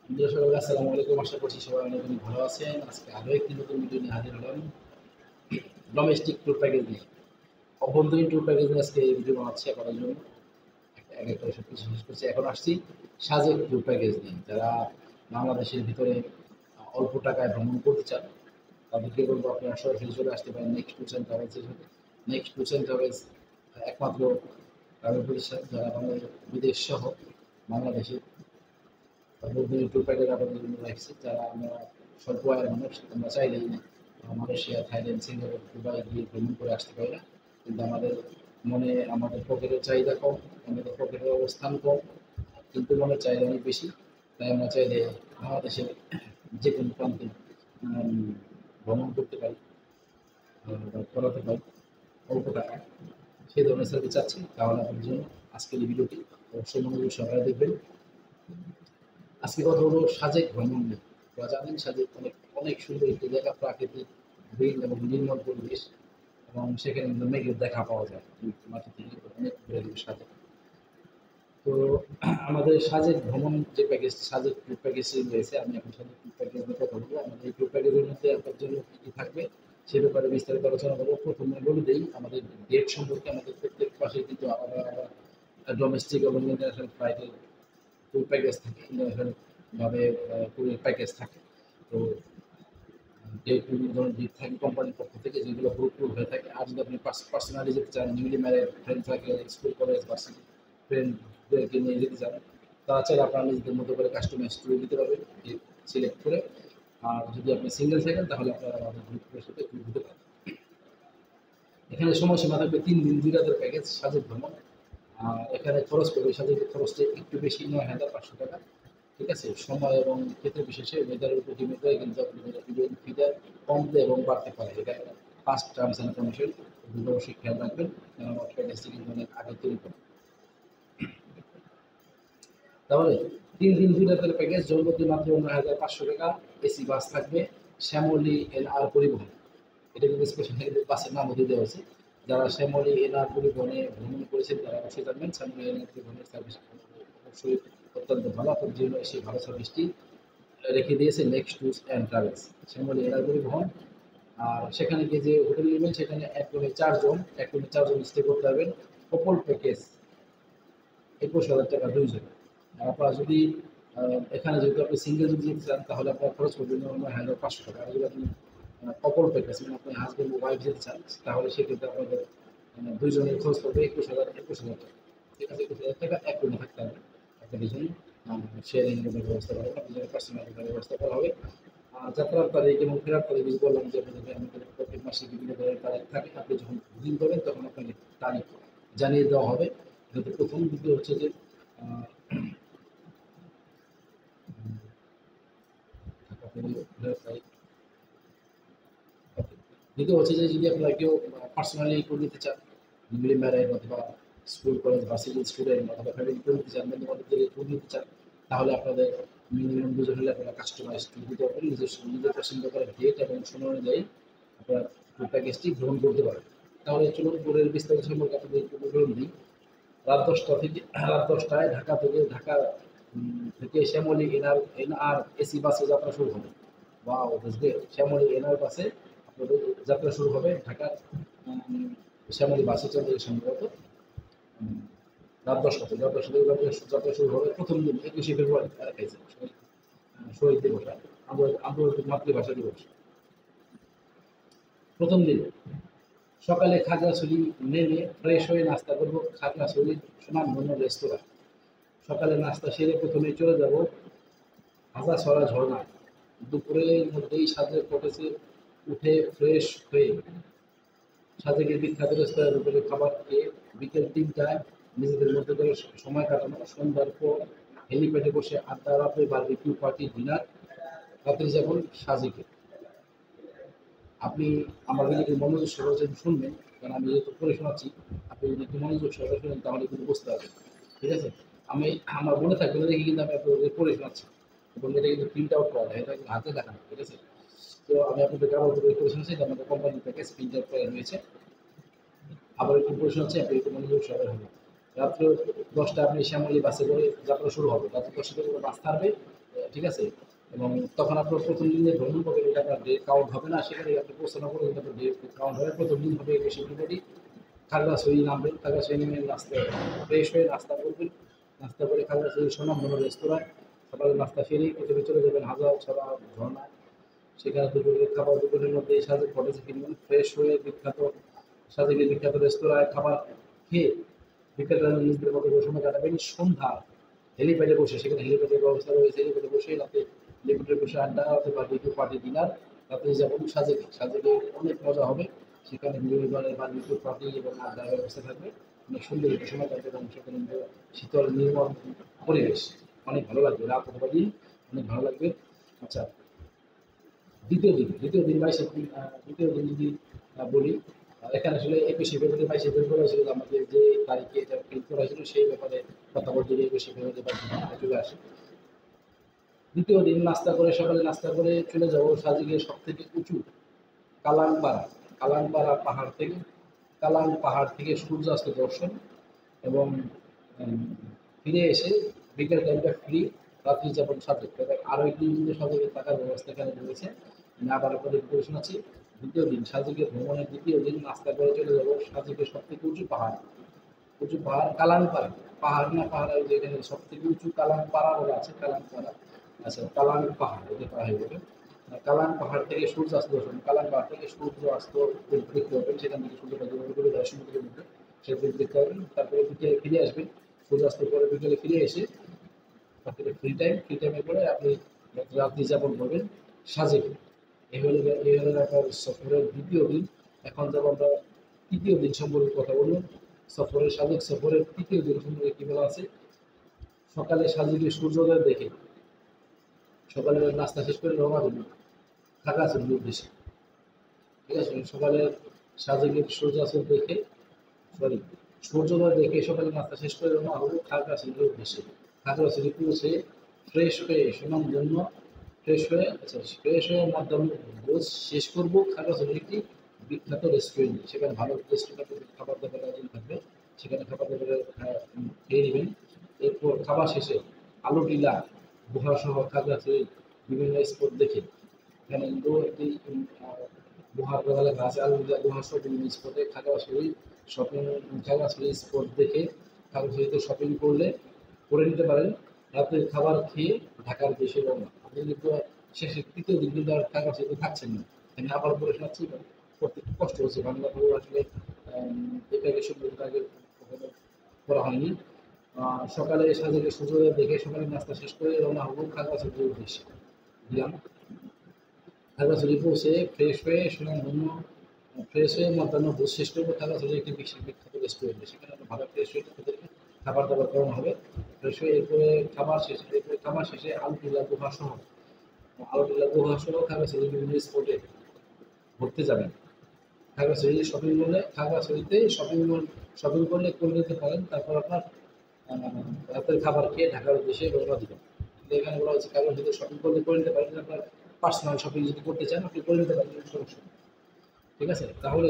দর্শক আসসালামু আলাইকুম, আশা করছি সবাই অনেক অনেক ভালো আছেন। আজকে আরও একটি নতুন ভিডিও নিয়ে হাজির হলাম ডোমেস্টিক ট্যুর প্যাকেজ নিয়ে। অভ্যন্তরীণ ট্যুর প্যাকেজ নিয়ে আজকে এই ভিডিও বানাচ্ছি আপনাদের জন্য। এক এক করে সব কিছু শেষ করছি। এখন আসছি সাজেক ট্যুর প্যাকেজ নিয়ে। যারা বাংলাদেশের ভিতরে অল্প টাকায় ভ্রমণ করতে চান তাদেরকে বলবো আপনারা সরাসরি চলে আসতে পারেন নেক্সট ট্যুরস অ্যান্ড ট্রাভেলসের সাথে। নেক্সট ট্যুরস অ্যান্ড ট্রাভেলস একমাত্র ট্রাভেল প্রতিষ্ঠান যারা আমাদের বিদেশ সহ বাংলাদেশের অভ্যন্তরীণ ট্যুর প্যাকেজ আপনাদের জন্য রাখছি। যারা আমরা স্বল্প আয়ের মানুষ, আমরা চাইলেই মালয়েশিয়া, থাইল্যান্ড, সিঙ্গাপুর, দুবাই গিয়ে ভ্রমণ করে আসতে পারি না। কিন্তু আমাদের মনে আমাদের পকেটের চাহিদা কম, আমাদের পকেটের অবস্থান কম, কিন্তু মনের চাহিদা অনেক বেশি। তাই আমরা চাইলে বাংলাদেশের যে কোনো প্রান্তে ভ্রমণ করতে পারি বা করাতে পারি অল্প টাকায়। সেই ধরনের সার্ভিস চাচ্ছি। তাহলে আপনার জন্য আজকের এই ভিডিওটি অবশ্যই মনোযোগ সহকারে দেখবেন। আজকে কথা হলো সাজেক ভ্রমণ নিয়ে। আপনারা জানেন সাজেক অনেক অনেক সুন্দর একটি জায়গা, প্রাকৃতিক গ্রিন এবং নির্মল পরিবেশ, এবং সেখানে কিন্তু মেঘের দেখা পাওয়া যায় মাটি থেকে অনেক দূরে সাজেক। তো আমাদের সাজেক ভ্রমণ যে প্যাকেজ, সাজেক ট্যুর প্যাকেজ রয়েছে, আমি এখন সাজেক ট্যুর প্যাকেজ নিয়ে কথা বলবো। আমাদের এই ট্যুর প্যাকেজের মধ্যে আপনার জন্য কী কী থাকবে সে ব্যাপারে বিস্তারিত আলোচনা করবো। প্রথমে বলে দিই আমাদের ডেট সম্পর্কে। আমাদের প্রত্যেক মাসে কিন্তু আলাদা আলাদা ডোমেস্টিক এবং ইন্টারন্যাশনাল ফ্লাইটের ট্যুর প্যাকেজ থাকে, ইন্টারন্যাশনাল ভাবে ট্যুরের প্যাকেজ থাকে। তো যে বিভিন্ন ধরনের ডিপ থাকে কোম্পানির পক্ষ থেকে, যেগুলো গ্রুপ ট্যুর হয়ে থাকে। আর যদি আপনি পার্সোনালি যেতে চান, নিউলি ম্যারেড ফ্রেন্ড থাকে, স্কুল কলেজ ভার্সিটি ফ্রেন্ডদেরকে নিয়ে যেতে চান, তারা চাইলে আপনারা নিজেদের মতো করে কাস্টমাইজ ট্যুর দিতে পারবেন সিলেক্ট করে। আর যদি আপনি সিঙ্গেল থাকেন তাহলে আপনারা আমাদের গ্রুপ ট্যুরের সাথে ট্যুর দিতে পারেন। এখানে সময়সীমা থাকবে 3 দিন 2 রাতের প্যাকেজ সাজেক ভ্রমণ। এখানে খরচ পড়বে, সাজেকের খরচটা একটু বেশি, ৯,৫০০ টাকা। ঠিক আছে? সময় এবং ক্ষেত্র বিশেষে ওয়েদারের উপর ডিপেন্ড করে কিন্তু আপনাদের ফিটা কমতে এবং বাড়তে পারে। এটা ফার্স্ট টার্মস অ্যান্ড কন্ডিশন, এগুলো অবশ্যই খেয়াল রাখবেন। প্যাকেজটি কিন্তু অনেক আগে তৈরি করে। তাহলে 3 দিন 2 রাতের প্যাকেজ, জনপ্রতি মাত্র ৯,৫০০ টাকা। এসি বাস থাকবে, শ্যামলী এনআর পরিবহন। এটা কিন্তু স্পেশাল বাসের নামও দিয়ে দেওয়া হয়েছে। যারা শ্যামলী এনআর পরিবহনে ভ্রমণ করেছেন তারা অবশ্যই জানবেন শ্যামলী এনআর পরিবহনের সার্ভিস অবশ্যই অত্যন্ত ভালো। আপনাদের জন্য সেই ভালো সার্ভিসটি রেখে দিয়েছে next tours and travels, Shyamoli NR Paribahan. আর সেখানে গিয়ে যে হোটেল নেবেন সেখানে এক রুমে 4 জন, এক রুমে 4 জন স্টে করতে পারবেন। কপল প্যাকেজ ২১,০০০ টাকা 2 জন। আর আপনারা যদি এখানে যেহেতু আপনি সিঙ্গেল যদি যেতে চান তাহলে আপনার খরচ পড়বে ৯,৫০০ টাকা। আর যদি আপনি কপল প্যাকেজ মানে আপনি হাসব্যান্ড ও ওয়াইফ যেতে চান তাহলে সেক্ষেত্রে আপনাদের 2 জনের খরচ পড়বে ২১,০০০ টাকা। ঠিক আছে? ২১,০০০ টাকা এক রুমে থাকতে হবে। আপনাদের জন্য শেয়ারিং রুমের ব্যবস্থা করা হবে, আপনাদের পার্সোনাল রুমের ব্যবস্থা করা হবে। যাত্রার তারিখ এবং ফেরার তারিখ যদি বললাম যে আপনাদের আমাদের প্রত্যেক মাসে বিভিন্ন ধরনের তারিখ থাকে। আপনি যখন বুকিং করবেন তখন আপনাকে তারিখ জানিয়ে দেওয়া হবে। এটা হচ্ছে প্রথম। দ্বিতীয় হচ্ছে যে দ্বিতীয় হচ্ছে যে যদি আপনারা কেউ পার্সোনালি করে নিতে চান, নিউলি ম্যারেড অথবা স্কুল কলেজ ভার্সিটি স্টুডেন্ট অথবা ফ্যামিলি করে নিতে চান, বন্ধুবান্ধব থেকে করে নিতে চান, তাহলে আপনাদের মিনিমাম 2 জন হলে আপনারা কাস্টমাইজ ট্যুর দিতে পারবেন। নিজের পছন্দ করা ডেট এবং সময় অনুযায়ী আপনারা ট্যুর প্যাকেজটি গ্রহণ করতে পারেন। তাহলে চলুন ট্যুরের বিস্তারিত সম্পর্কে আপনাদের একটু বিবরণ দিই। রাত ১০টায় ঢাকা থেকে শ্যামলী এনআর এসি বাসে যাত্রা শুরু হবে। Wow, that's great! Shyamoli NR বাসে আপনাদের যাত্রা শুরু হবে ঢাকার শ্যামলী বাসে চলবে সম্ভবত রাত ১০টা থেকে। যাত্রা শুরু হবে প্রথম দিন ২১শে ফেব্রুয়ারি, শহীদ দিবস, আন্তর্জাতিক মাতৃভাষা দিবস। প্রথম দিন সকালে খাগড়াছড়ি নেমে ফ্রেশ হয়ে নাস্তা করব খাগড়াছড়ির সুনামধন্য রেস্তোরাঁ। সকালে নাস্তা সেরে প্রথমেই চলে যাব হাজাছড়া ঝর্ণা। দুপুরের মধ্যেই সাজেক কটেজে উঠে ফ্রেশ হয়ে সাজেকের বিখ্যাত রেস্তোরাঁর উপরে খাবার খেয়ে বিকেল ৩টায় নিজেদের মধ্যে করে সময় কাটানো। সন্ধ্যার পর হেলিপ্যাডে বসে আড্ডা, রাতে বারবিকিউ পার্টি, ডিনার। রাত্রে যাবেন সাজেকে। আপনি আমার যদি একটু মনোযোগ সহকারে শুনবেন, কারণ আমি যেহেতু পড়ে শোনাচ্ছি, আপনি যদি একটু মনোযোগ সহকারে শুনেন তাহলে কিন্তু বুঝতে পারবেন। ঠিক আছে? আমি আমার মনে থাকবে না দেখি কিন্তু আমি আপনাদের পড়ে শোনাচ্ছি, এবং এটা কিন্তু প্রিন্ট আউট করা যায়, এটা কিন্তু হাতে দেখানো। ঠিক আছে? তো আমি আপনাদের কাগজ পড়ে শোনাচ্ছি, এটা আমাদের কোম্পানির প্যাকেজ প্রিন্ট আউট করা রয়েছে। আবার একটু পড়ে শোনাচ্ছি, আপনি একটু মনোযোগ সহকারে শুনবেন। রাত্র ১০টায় আপনি শ্যামলী বাসে করে যাত্রা শুরু হবে। রাত্র ১০টা থেকে বাস ছাড়বে ঠিক আছে। এবং তখন আপনার প্রথম দিন যে ভ্রমণ করবেন এটা আপনার ডে কাউন্ট হবে না, সেখানে আপনি পৌঁছানোর পরে কিন্তু আপনার ডে কাউন্ট হবে। প্রথম দিন হবে বেশিরভাগই খাগড়াছড়ি নামবেন, খাগড়াছড়ি নেমে নাস্তা ফ্রেশ হয়ে নাস্তা করবেন, নাস্তা করে খাগড়াছড়ি সুনামধন্য রেস্তোরাঁয় সকালে নাস্তা সেরে প্রথমে চলে যাবেন হাজার ছড়া ঝর্ণা, সেখানে দুপুরের খাবার দুপুরের মধ্যে সাজেক কটেজে কিনবেন, ফ্রেশ হয়ে বিখ্যাত সাজেকের বিখ্যাত রেস্তোরাঁয় খাবার খেয়ে বিকেলটা নিজেদের মতো করে সময় কাটাবেন। সন্ধ্যা হেলিপ্যাডে বসে, সেখানে হেলিপ্যাডের ব্যবস্থা রয়েছে, হেলিপ্যাডে বসে রাতে হেলিপ্যাডে বসে আড্ডা অথবা বারবিকিউ পার্টি ডিনার রাতে যাবেন সাজেকে। সাজেকে অনেক মজা হবে, সেখানে বিভিন্ন ধরনের বারবিকিউ পার্টি এবং আড্ডার ব্যবস্থা থাকবে, অনেক সুন্দর একটা সময় কাটবে এবং সেখানে শীতল নির্মল পরিবেশ, অনেক ভালো লাগবে রাত অথবা দিন, অনেক ভালো লাগবে। আচ্ছা, দ্বিতীয় দিন 22 এপ্রিল, দ্বিতীয় দিন যদি বলি, এখানে আসলে 21শে ফেব্রুয়ারি 22শে ফেব্রুয়ারি ছিল আমাদের যে তারিখে এটা প্রিন্ট করা হয়েছিল সেই ব্যাপারে কথা বলতে গিয়ে 21শে ফেব্রুয়ারি 22 চলে আসে। দ্বিতীয় দিন নাস্তা করে সকালে নাস্তা করে চলে যাব সাজেকের সব থেকে উঁচু কালাংপাড়া, কালাংপাড়া পাহাড় থেকে, কালাং পাহাড় থেকে সূর্যাস্ত দর্শন এবং ফিরে এসে বিকেল টাইমটা ফ্রি, রাত্রি যাপন সাজেক। তবে আরও একটি কিন্তু সাজেকের থাকার ব্যবস্থা এখানে রয়েছে, আমি আবার আপনাদের পরিবেশন আছি। দ্বিতীয় দিন সাজেকের ভ্রমণের দ্বিতীয় দিন নাস্তা করে চলে যাব সাজেকের সব থেকে উঁচু পাহাড়, উঁচু পাহাড় কালাংপাড়া, পাহাড় না পাহাড় যেখানে সব থেকে উঁচু কালাংপাড়া বলে আছে, কালাংপাড়া, আচ্ছা কালাং পাহাড় এটা পাহাড় বলে। কালাং পাহাড় থেকে সূর্যাস্ত দর্শন, কালাং পাহাড় থেকে সূর্যাস্ত দেখতে পাবেন, সেখান থেকে সূর্যটা যেভাবে করে যায় সমুদ্রের মধ্যে সেটা দেখতে পাবেন। তারপরে বিকেলে ফিরে আসবেন, সূর্যাস্তের পরে বিকেলে ফিরে এসে তারপরে ফ্রি টাইমের পরে আপনি রাত্রি যাপন করবেন সাজেকে। এই হলো আপনার সফরের দ্বিতীয় দিন। এখন যাব আমরা তৃতীয় দিন সম্পর্কে কথা বলবো। সফরের সাজেক সফরের তৃতীয় দিন সম্পর্কে কী বলা আছে, সকালে সাজেকে সূর্যোদয় দেখে সকালে নাস্তা শেষ করে রওনা দেব খাগড়াছড়ির উদ্দেশ্যে, ঠিক আছে। সকালে সাজেকের সূর্যাস্ত দেখে সূর্যোদয় দেখে সকালে নাস্তা শেষ করে রওনা হবো খাগড়াছড়ির উদ্দেশ্যে। খাগড়াছড়ি পৌঁছে ফ্রেশ হয়ে সুনাম জন্য ফ্রেশ হয়ে মধ্যাহ্ন ভোজ শেষ করবো খাগড়াছড়ির একটি বিখ্যাত রেস্টুরেন্টে। সেখানে ভালো রেস্টুরেন্টে খাবার দাবারের আয়োজন থাকবে, সেখানে খাবার দাবারের খেয়ে নেবেন। এরপর খাবার শেষে আলু টিলা গুহাসহ খাগড়াছড়ির বিভিন্ন স্পট দেখে, এখানে কিন্তু একটি গুহার বদলে গাছে আলু টিলা গুহাসহ বিভিন্ন স্পটে খাগড়াছড়ি স্পট দেখে খাগড়াছড়িতে শপিং করে নিতে পারেন। রাতের খাবার খেয়ে ঢাকার দেশে রওনা। আপনি কিন্তু শেষে তৃতীয় দিন কিন্তু আর খাগড়াছড়িতে থাকছেন না, আমি আবার পরে শোনাচ্ছি, করতে একটু কষ্ট হচ্ছে, বাংলা ভাবে আসলে এটা সম্পর্কে আগে কখনো করা হয়নি। সকালে সাজেকে সূর্যোদয় দেখে সকালে নাস্তা শেষ করে রওনা হবো খাগড়াছড়ির উদ্দেশ্যে। দিলাম খাগড়াছড়ি পৌঁছে ফ্রেশ হয়ে মধ্যাহ্ন ভোজ শেষ করবো খাগড়াছড়ির একটি বিখ্যাত রেস্টুরেন্টে, সেখানে আমরা ভালো ফ্রেশ হয়ে তাদেরকে খাবার দাবার খাওয়ানো হবে। ফ্রেশ হয়ে এরপরে খাবার শেষে আলটিলা গুহা সহ খাগড়াছড়ির বিভিন্ন স্পটে ঘুরতে যাবেন। খাগড়াছড়িতে শপিং করলে করে নিতে পারেন, তারপর আপনার রাতের খাবার খেয়ে ঢাকার উদ্দেশ্যে রওনা দিবেন। কিন্তু এখানে বলা হচ্ছে খাগড়াছড়িতে শপিং করলে করে নিতে পারেন, আপনার পার্সোনাল শপিং যদি করতে চান আপনি করে নিতে পারেন, সমস্যা নেই, ঠিক আছে। তাহলে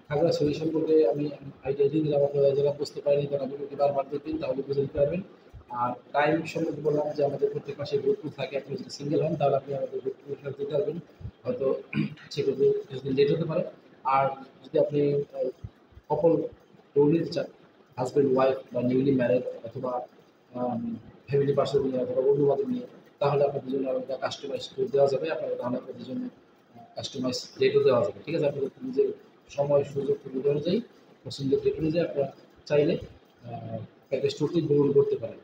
খাগড়াছড়ি সম্পর্কে আমি আইডিয়া দিয়ে দিলাম, আপনারা যারা বুঝতে পারেনি তারা ভিডিওটি বারবার দেখবেন, তাহলে বুঝে নিতে পারবেন। আর টাইম সম্পর্কে বললাম যে আমাদের প্রত্যেক মাসে গ্রুপ ট্যুর থাকে, আপনি যদি সিঙ্গেল হন তাহলে আপনি আমাদের গ্রুপ ট্যুরের সাথে যেতে পারবেন, হয়তো সেক্ষেত্রে কিছুদিন লেট হতে পারে। আর যদি আপনি কপল ট্যুর নিতে চান, হাজব্যান্ড ওয়াইফ বা নিউলি ম্যারেড অথবা ফ্যামিলি পার্সন নিয়ে অথবা বন্ধু বান্ধব নিয়ে, তাহলে আপনাদের জন্য আলাদা কাস্টমাইজ ট্যুর দেওয়া যাবে, আপনারা তাহলে আপনাদের জন্য কাস্টমাইজ ডেটও দেওয়া যাবে, ঠিক আছে। আপনাদের নিজের সময় সুযোগ সুবিধা অনুযায়ী পছন্দের ডেট অনুযায়ী আপনারা চাইলে প্যাকেজ ট্যুরটি গ্রহণ করতে পারেন,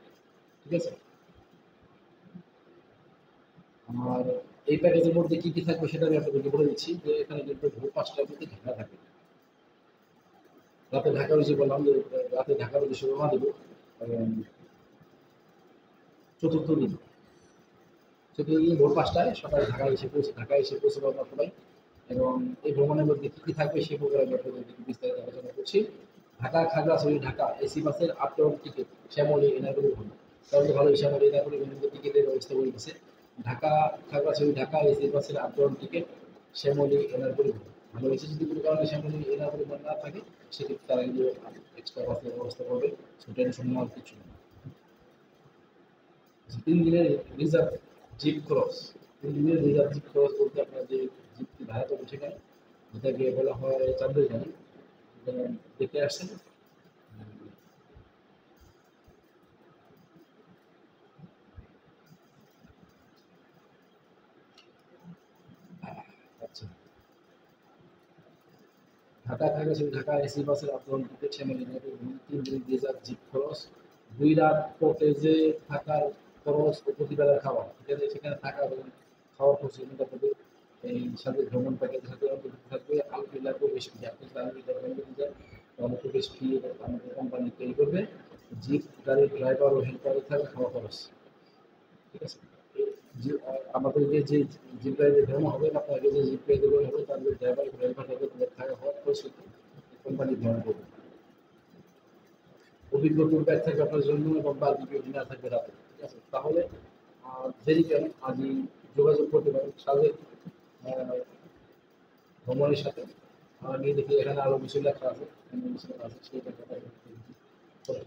ঠিক আছে। আর এই প্যাকেজের মধ্যে কী কী থাকবে সেটা আমি আপনাদেরকে বলে দিচ্ছি, যে এখানে কিন্তু ভোর 5টার মধ্যে ঢাকা থাকবে, রাতে ঢাকার উদ্দেশ্যে বললাম যে রাতে ঢাকার উদ্দেশ্যে রওনা দেবো চতুর্থ দিন ভোর 5টায় সকালে ঢাকায় এসে পৌঁছে পাবো সবাই। এবং এই ভ্রমণের মধ্যে কী কী থাকবে সেই প্রকারে আমি আপনাদেরকে বিস্তারিত আলোচনা করছি। খাগড়াছড়ি ঢাকা এসি বাসের আপ-ডাউন টিকিট শ্যামলী এনাগুলি ভালো, তাহলে ভালোই শ্যামলী এনাগুলি বিভিন্ন টিকিটের ব্যবস্থা করে দিচ্ছে। খাগড়াছড়ি ঢাকা এসি বাসের আপ-ডাউন টিকিট শ্যামলী এনাগুলি ভালো হয়েছে। যদি কোনো কারণে শ্যামলী এনাগুলি না থাকে সেক্ষেত্রে তারা কিন্তু এক্সট্রা বাসের ব্যবস্থা করবে, টেনশন নেওয়ার কিছু নেই। 3 দিনের রিজার্ভ জিপ খরচ। ইঞ্জিনের রিজার্ভ জিপ খরচ বলতে আপনার যে জিপটি ভাড়া করবেন সেখানে, যেটাকে বলা হয় চাঁদের গাড়ি, দেখে আসছেন। আচ্ছা, ঢাকা থেকে ঢাকা এসি বাসের আন্দোলন টিকিট সামনে 3 দিন রিজার্ভ জিপ খরচ, 2 রাত কটেজে থাকার খরচ ও প্রতিবেলার খাওয়া, সেখানে সেখানে থাকা এবং খাওয়ার খরচ কিন্তু আপনাদের এই সাথে ভ্রমণ প্যাকেজের সাথে অন্তর্ভুক্ত থাকবে। আলটিলা প্রবেশ ফি, আপনি যদি আলটিলা ভ্রমণ যান তাহলে প্রবেশ ফি আমাদের কোম্পানি পে করবে। জিপ গাড়ির ড্রাইভার ও হেল্পারের থাকা খাওয়া খরচ, ঠিক আছে। আমাদেরকে যে জিপ গাড়িতে ভ্রমণ হবে, আপনাকে যে জিপ গাড়িতে ভ্রমণ হবে তার যে ড্রাইভার হেল্পার থাকবে তাদের থাকা খাওয়ার খরচ কোম্পানি বহন করবে। অভিজ্ঞ ট্যুর গাইড থাকবে আপনার জন্য এবং বারবিকিউ ডিনার থাকবে রাতে, ঠিক আছে। তাহলে দেরি কেন, আজই যোগাযোগ করতে পারেন সাজেক ভ্রমণের সাথে। আমি দেখি এখানে আরো কিছু লেখা আছে, সেই লেখাটা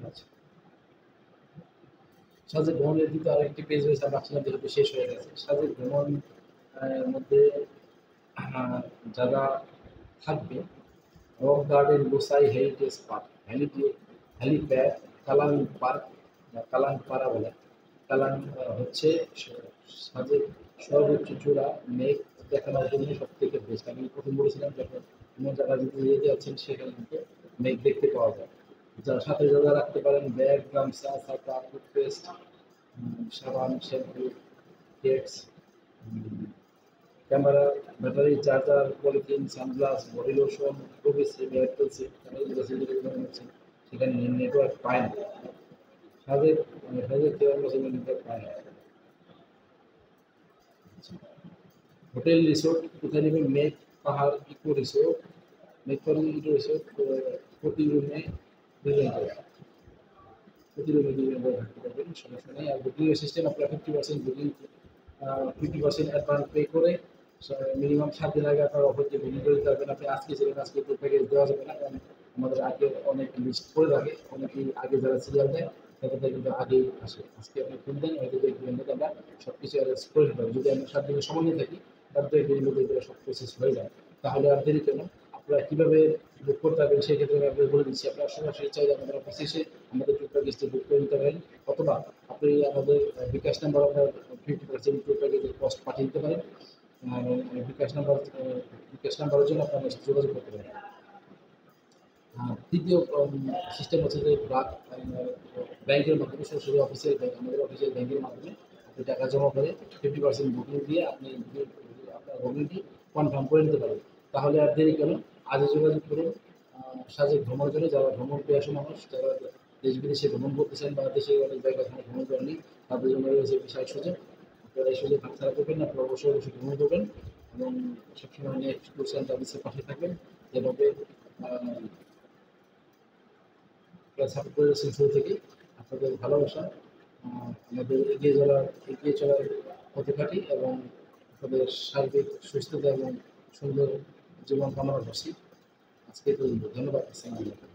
আছে। সাজেক ভ্রমণের কিন্তু আরেকটি পেজ রয়েছে, আমরা ভাবছিলাম যেহেতু শেষ হয়ে গেছে। সাজেক ভ্রমণ মধ্যে যারা থাকবে, রক গার্ডেন, গোসাই হেরিটেজ পার্ক, হেলিপ্যাড, কালাং পার্ক, কালাংপাড়া বলে, কালাং হচ্ছে সাজেক সর্বোচ্চ চূড়া মেঘ দেখানোর জন্য সব থেকে বেস্ট। আমি প্রথম বলেছিলাম যখন অন্য জায়গায় যদি যেতে যাচ্ছেন সেখানে কিন্তু মেঘ দেখতে পাওয়া যায়। যার সাথে যারা রাখতে পারেন ব্যাগ, গামছা, ছাতা, টুথপেস্ট, সাবান, shampoo, Keats, camera, battery, charger, polythene, sunglass, body lotion প্রভৃতি এয়ারটেল সেখানে নেটওয়ার্ক পায় না। সাজেক সাজেক নেটওয়ার্ক পায় না। হোটেল রিসোর্ট কোথায় নেবেন? মেঘ পাহাড় ইকো রিসোর্ট, মেঘ পাহাড় ইকো রিসোর্ট প্রতি রুমে 2 জন করে, প্রতি রুমে 2 জন করে থাকতে পারবেন, সমস্যা নেই। আর বুকিং সিস্টেম আপনার 50% বুকিং, 50% অ্যাডভান্স পে করে মিনিমাম 7 দিন আগে আপনার অফার দিয়ে বুকিং করে দিতে পারবেন। আপনি আজকে ছিলেন, আজকে তো প্যাকেজ দেওয়া যাবে না, কারণ আমাদের আগে অনেক লিস্ট করে রাখে, অনেকেই আগে যারা সিরিয়াল দেয় তাদের কিন্তু আগেই আসে। আজকে আপনি ফোন দেন, হয়তো 1-2 দিনের মধ্যে আমরা সব কিছু অ্যারেঞ্জ করে দিতে পারি। যদি আমরা 7 দিনের সময় নিয়ে থাকি তার 2-1 দিনের মধ্যে সব প্রসেস হয়ে যায়। তাহলে আর দেরি কেন? আপনারা কীভাবে বুক করতে পারবেন সেই ক্ষেত্রে আমি আপনাকে বলে দিচ্ছি। আপনারা সরাসরি চাইলে আমাদের অফিসে এসে আমাদের ট্যুর প্যাকেজটি বুক করে নিতে পারেন, অথবা আপনি আমাদের বিকাশ নাম্বার আপনার 50% ট্যুর প্যাকেজের কস্ট পাঠিয়ে দিতে পারেন। বিকাশ নাম্বারের জন্য আপনারা যোগাযোগ করতে পারেন। তৃতীয় সিস্টেম হচ্ছে যে ব্যাংকের মাধ্যমে, সরাসরি অফিসের আমাদের অফিসের ব্যাংকের মাধ্যমে আপনি টাকা জমা করে 50% বুকিং দিয়ে আপনি আপনার বুকিংটি কনফার্ম করে নিতে পারেন। তাহলে আর দেরি কেন, আজই যোগাযোগ করুন সাজেক ভ্রমণের জন্য। যারা ভ্রমণ পিয়াসী মানুষ, যারা দেশ বিদেশে ভ্রমণ করতেছেন বা দেশের অনেক জায়গায় ভ্রমণ করেনি, তাদের জন্য রয়েছে বিশাল সুযোগ। আপনারা এই সুযোগ হাতছাড়া করবেন না, আপনারা অবশ্যই অবশ্যই ভ্রমণ করবেন এবং সবসময় নেক্সট ট্যুরস সার্ভিসের পাশে থাকবেন। যেভাবে সাপোর্ট করে যাচ্ছেন শুরু থেকেই। আপনাদের ভালোবাসা আমাদের এগিয়ে চলার পথেকাঠি এবং আপনাদের সার্বিক সুস্থতা এবং সুন্দর জীবন কামনা করছি। আজকে এই পর্যন্ত। ধন্যবাদ। আসসালামু আলাইকুম।